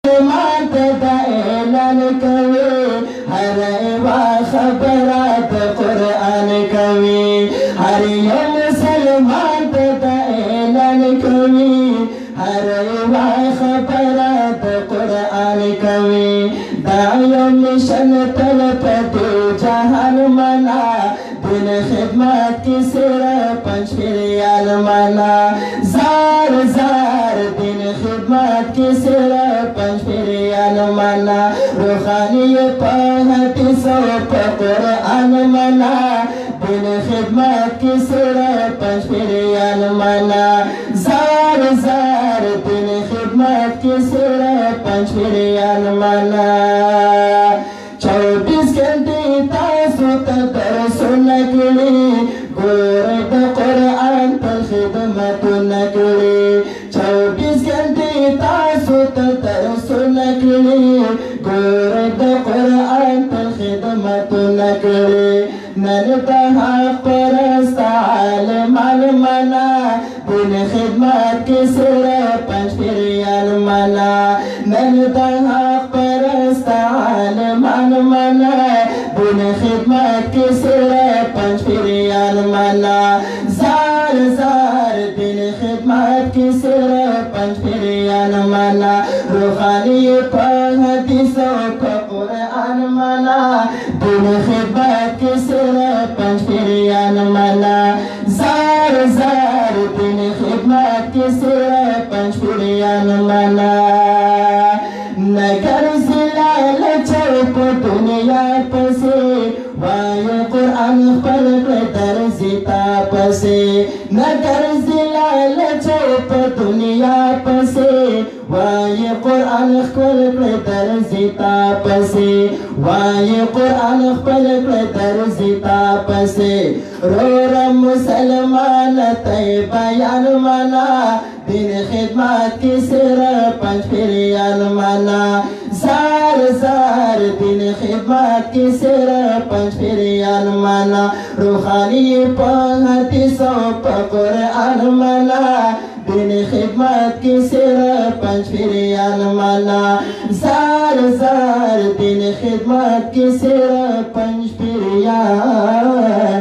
مسلمان دا اعلان کوي هر یوه خبره د قرآن کوي هر یو مسلمان دا اعلان کوي هر یوه خبره د قرآن کوي دا یو مشن تل په دې جهان منا دین خدمت کی صرف پنج پیریان منا زار زار دین خدمت کی صرف پنج پیریان منا روحانی په حدیثو په قرآن منا دین خدمت کی صرف پنج پیریان منا زار زار دین خدمت کی صرف پنج پیریان منا 24 घंटे تاسو ته درسونه کړي ګوره د قرآن تل خدمتونه کړي 24 घंटे تاسو ته درسونه کړي ګوره د قرآن تل خدمتونه کړي نن د حق پرست عالمان منا دین خدمت کې صرف پنج پیریان منا نن د حق پرست عالمان منا دین خدمت کی صرف پنج پیریان منا زار زار دین خدمت کی صرف پنج پیریان منا روحانی په حدیثو په قرآن منا دین خدمت کی صرف پنج پیریان منا زار زار دین خدمت کی صرف پنج پیریان منا نگر زلال چوپ دنیا پسے وای قرآن خپل در زیتا پسے نگر زلال چوپ دنیا پسے وای قرآن خپل در زیتا پسے وای قرآن خپل در زیتا پسے رورم مسلمان تی بیان منا دین خدمت کی صرف پنج پیریان منا زار زار دین خدمت کی صرف پنج پیریان منا روحانی په حدیثو په قرآن منا دین خدمت کی صرف پنج پیریان منا زار زار دین خدمت کی صرف پنج پیریان